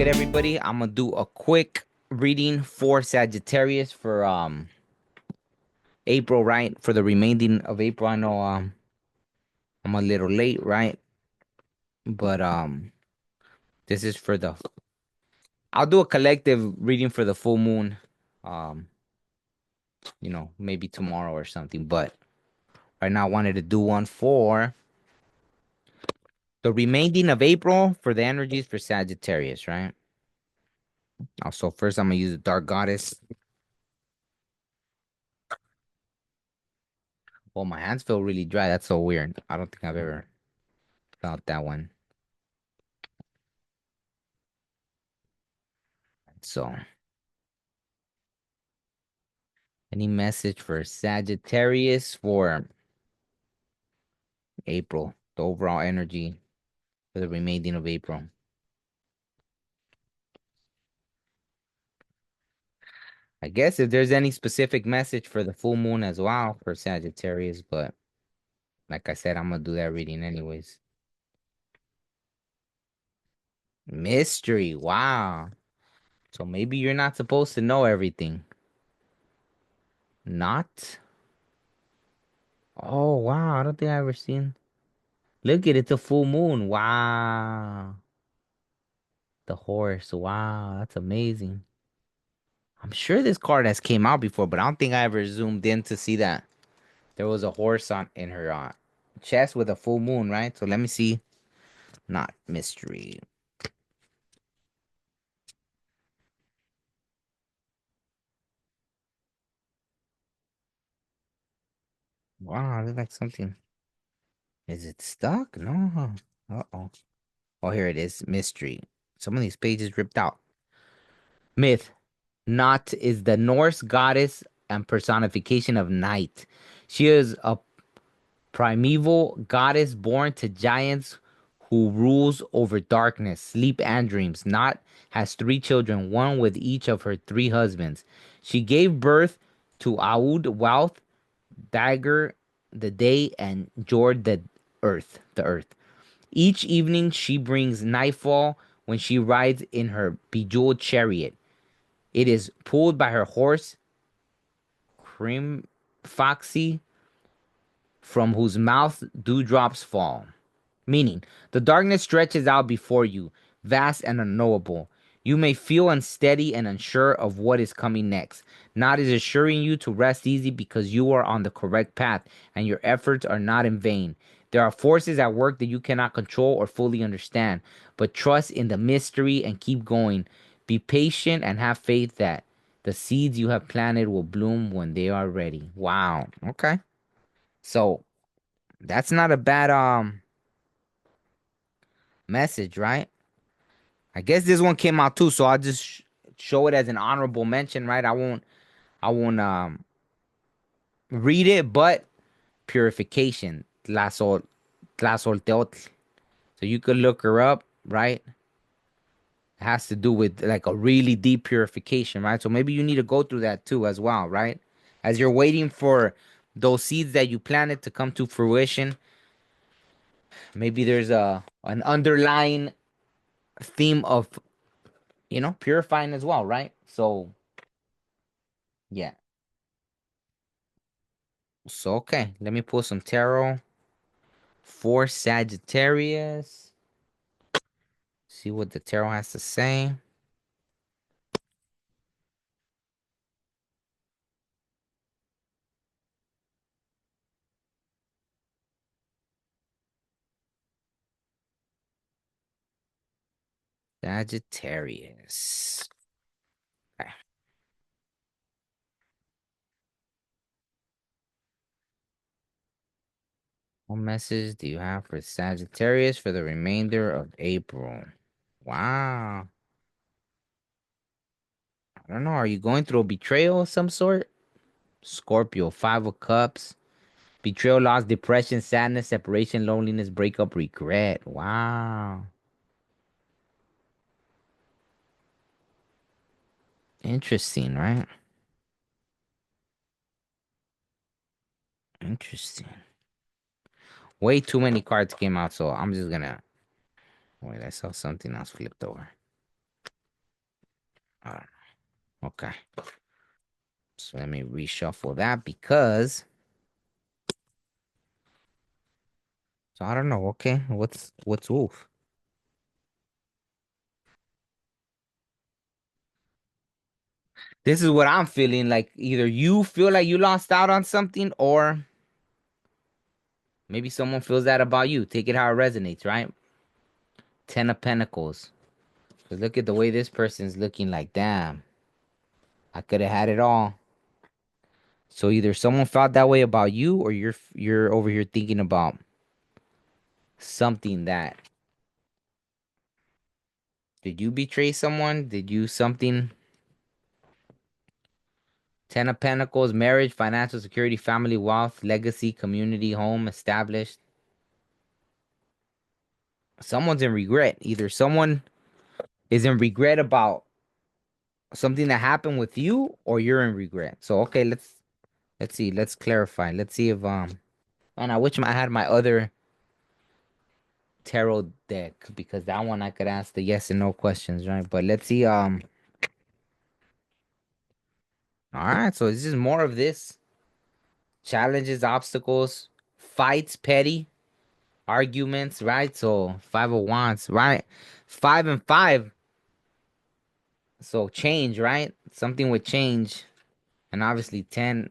good, everybody? I'm gonna do a quick reading for Sagittarius for April, right? For the remaining of April. I know I'm a little late, right? But this is for the I'll do a collective reading for the full moon. Um, maybe tomorrow or something. But right now I wanted to do one for the remaining of April for the energies for Sagittarius, right? Also, first I'm gonna use the Dark Goddess. Well, my hands feel really dry. That's so weird. I don't think I've ever felt that one. So, any message for Sagittarius for April, the overall energy for the remaining of April? I guess if there's any specific message for the full moon as well for Sagittarius, but like I said, I'm gonna do that reading anyways. Mystery, wow. So maybe you're not supposed to know everything. Not? Oh, wow. I don't think I ever seen. Look at it, it's a full moon. Wow. The horse. Wow, that's amazing. I'm sure this card has came out before, but I don't think I ever zoomed in to see that there was a horse on in her chest with a full moon, right? So let me see. Not mystery. Wow, looks like something. Is it stuck? No. Uh-oh. Oh, here it is. Mystery. Some of these pages ripped out. Myth. Nut is the Norse goddess and personification of night. She is a primeval goddess born to giants who rules over darkness, sleep, and dreams. Not has three children, one with each of her three husbands. She gave birth to Aud, wealth, Dagger, the day, and Jord, the earth. Each evening she brings nightfall when she rides in her bejeweled chariot. It is pulled by her horse, Crim Foxy, from whose mouth dewdrops fall. Meaning, the darkness stretches out before you, vast and unknowable. You may feel unsteady and unsure of what is coming next. Not is assuring you to rest easy because you are on the correct path and your efforts are not in vain. There are forces at work that you cannot control or fully understand, but trust in the mystery and keep going. Be patient and have faith that the seeds you have planted will bloom when they are ready. Wow. Okay. So that's not a bad message, right? I guess this one came out too, so I'll just show it as an honorable mention, right? I won't read it, but purification, Tlazolteotl. So you could look her up, right? It has to do with like a really deep purification, right? So maybe you need to go through that too as well, right? As you're waiting for those seeds that you planted to come to fruition, maybe there's a an underlying theme of purifying as well, right? So yeah. So okay, let me pull some tarot for Sagittarius. See what the tarot has to say. Sagittarius. Okay. What message do you have for Sagittarius for the remainder of April? Wow. I don't know. Are you going through a betrayal of some sort? Scorpio, Five of Cups. Betrayal, loss, depression, sadness, separation, loneliness, breakup, regret. Wow. Interesting, right? Interesting. Way too many cards came out, so I'm just gonna wait. I saw something else flipped over. Uh, okay. So let me reshuffle that because so I don't know. Okay, what's wolf? This is what I'm feeling like. Either you feel like you lost out on something, or maybe someone feels that about you. Take it how it resonates, right? Ten of Pentacles. 'Cause look at the way this person's looking. Like, damn, I could have had it all. So either someone felt that way about you, or you're over here thinking about something that did you betray someone? Did you something? Ten of Pentacles, marriage, financial security, family, wealth, legacy, community, home, established. Someone's in regret. Either someone is in regret about something that happened with you, or you're in regret. So okay, let's see. Let's clarify. Let's see if and I wish I had my other tarot deck because that one I could ask the yes and no questions, right? But let's see. All right. So this is more of this challenges, obstacles, fights, petty arguments, right? So 5 of Wands, right? 5 and 5. So change, right? Something with change. And obviously 10,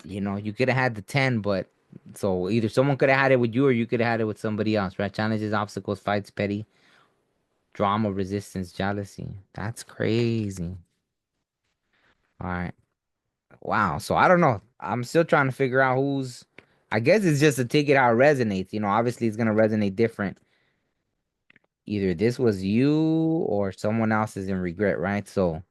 you could have had the 10, but so either someone could have had it with you or you could have had it with somebody else, right? Challenges, obstacles, fights, petty, drama, resistance, jealousy. That's crazy. All right. Wow. So I don't know. I'm still trying to figure out who's. I guess it's just a ticket how it resonates. Obviously it's gonna resonate different. Either this was you or someone else is in regret, right? So,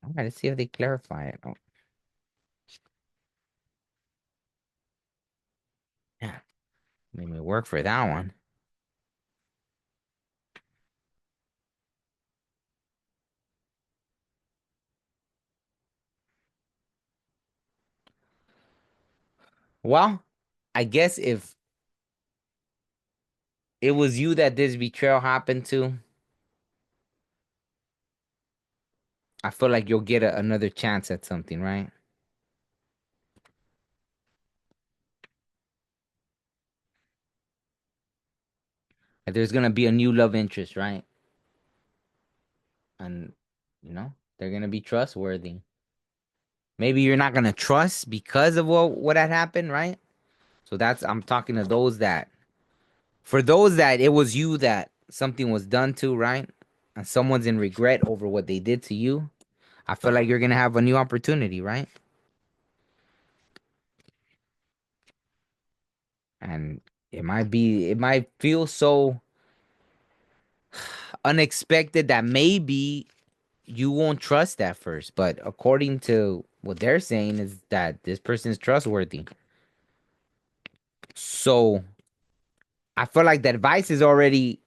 all right, let's see if they clarify it. Oh, yeah, made me work for that one. Well, I guess if it was you that this betrayal happened to, I feel like you'll get another chance at something, right? Like there's gonna be a new love interest, right? And they're gonna be trustworthy. Maybe you're not gonna trust because of what had happened, right? So I'm talking to those that for those that it was you that something was done to, right? And someone's in regret over what they did to you. I feel like you're gonna have a new opportunity, right? And it might feel so unexpected that maybe you won't trust at first. But according to what they're saying is that this person is trustworthy. So I feel like the advice is already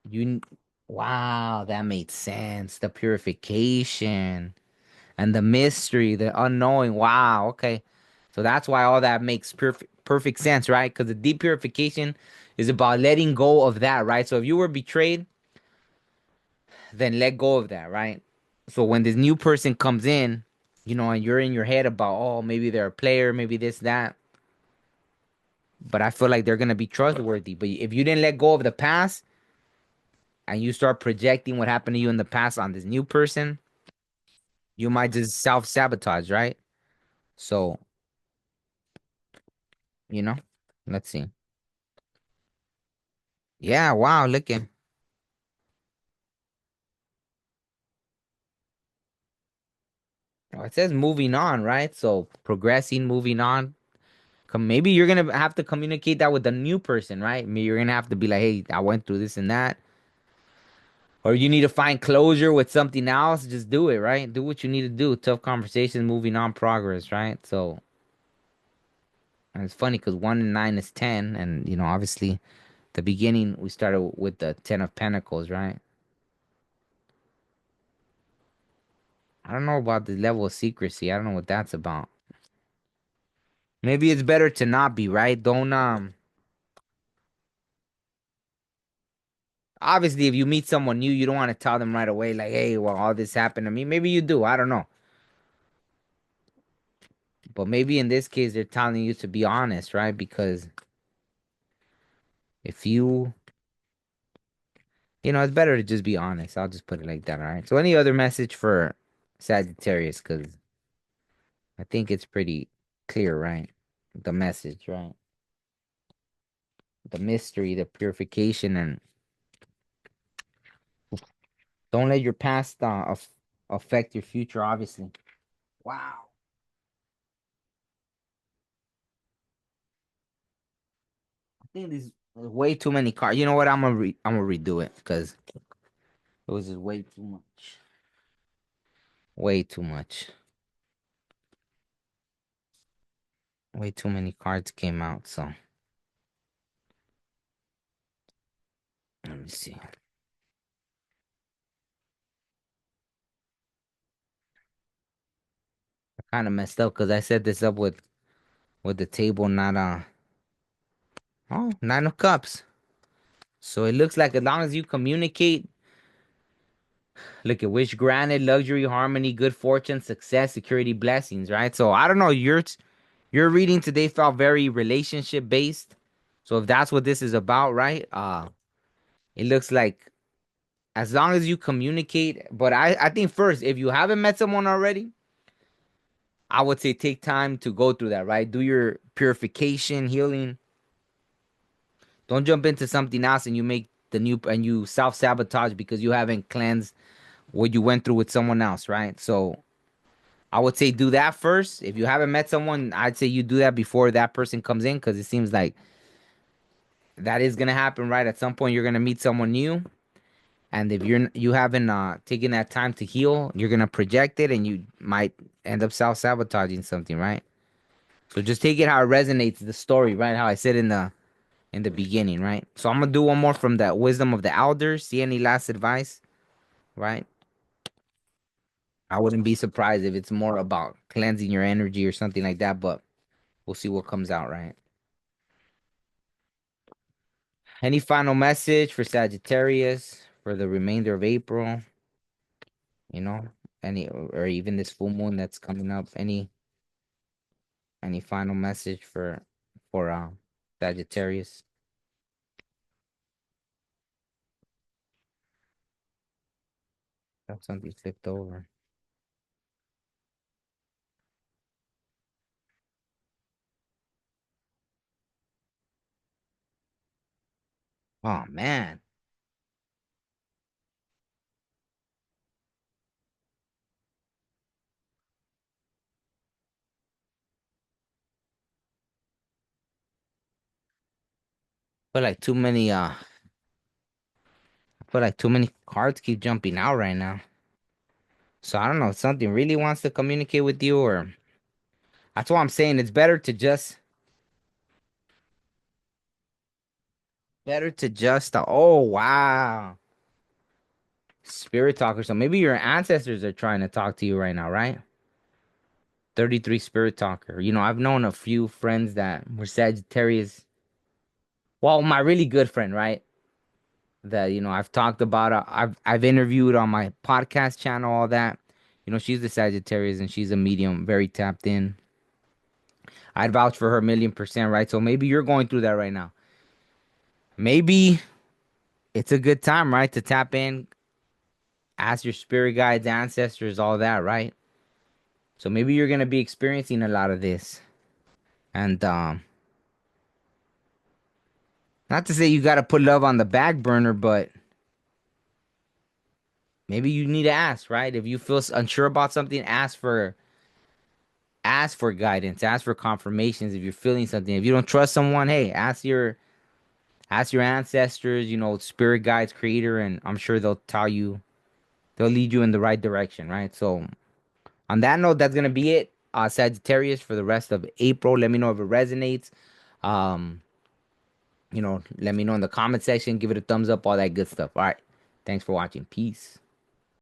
you. Wow, that made sense. The purification and the mystery, the unknowing. Wow, okay. So that's why all that makes perfect sense, right? Because the deep purification is about letting go of that, right? So if you were betrayed, then let go of that, right? So when this new person comes in, and you're in your head about, oh, maybe they're a player, maybe this, that, but I feel like they're gonna be trustworthy. But if you didn't let go of the past and you start projecting what happened to you in the past on this new person, you might just self-sabotage, right? So, you know, let's see. Yeah, wow, look at it says moving on, right? So progressing, moving on. Maybe you're gonna have to communicate that with the new person, right? Maybe you're gonna have to be like, hey, I went through this and that. Or you need to find closure with something else, just do it, right? Do what you need to do. Tough conversations, moving on, progress, right? So, and it's funny because 1 and 9 is 10, and obviously, the beginning we started with the 10 of Pentacles, right? I don't know about the level of secrecy. I don't know what that's about. Maybe it's better to not be, right? Don't Obviously, if you meet someone new, you don't want to tell them right away, like, hey, well, all this happened to me. Maybe you do. I don't know. But maybe in this case, they're telling you to be honest, right? Because if it's better to just be honest. I'll just put it like that, all right? So, any other message for Sagittarius? Because I think it's pretty clear, right? The message, right? The mystery, the purification, and don't let your past affect your future, obviously. Wow. I think there's way too many cards. You know what? I'm gonna redo it because it was just way too much. Way too much. Way too many cards came out. So let me see. I kind of messed up because I set this up with the table, not Nine of Cups. So it looks like as long as you communicate, look at wish granted, luxury, harmony, good fortune, success, security, blessings, right? So I don't know, your reading today felt very relationship based. So if that's what this is about, right? It looks like as long as you communicate, but I think first, if you haven't met someone already, I would say take time to go through that, right? Do your purification, healing. Don't jump into something else and you make the new and you self sabotage because you haven't cleansed what you went through with someone else, right? So I would say do that first. If you haven't met someone, I'd say you do that before that person comes in because it seems like that is gonna happen, right? At some point, you're gonna meet someone new, and if you haven't taken that time to heal, you're gonna project it, and you might end up self sabotaging something, right? So just take it how it resonates, the story, right? How I said in the beginning, right? So I'm gonna do one more from the wisdom of the elders. See any last advice, right? I wouldn't be surprised if it's more about cleansing your energy or something like that, but we'll see what comes out, right? Any final message for Sagittarius for the remainder of April? You know, any or even this full moon that's coming up. Any final message for Sagittarius? That's something flipped over. Oh man. Feel like too many I feel like too many cards keep jumping out right now. So I don't know if something really wants to communicate with you or that's why I'm saying it's better to just oh wow. Spirit talker. So maybe your ancestors are trying to talk to you right now, right? 33 spirit talker. I've known a few friends that were Sagittarius. Well, my really good friend, right? That I've talked about. I've interviewed on my podcast channel. All that. She's the Sagittarius and she's a medium, very tapped in. I'd vouch for her a million percent, right? So maybe you're going through that right now. Maybe it's a good time, right, to tap in, ask your spirit guides, ancestors, all that, right? So maybe you're gonna be experiencing a lot of this, and not to say you gotta put love on the back burner, but maybe you need to ask, right? If you feel unsure about something, ask for guidance, ask for confirmations. If you're feeling something, if you don't trust someone, hey, ask your ancestors, spirit guides, creator, and I'm sure they'll lead you in the right direction, right? So on that note, that's gonna be it. Sagittarius for the rest of April. Let me know if it resonates. Um, let me know in the comment section. Give it a thumbs up, all that good stuff. All right. Thanks for watching. Peace.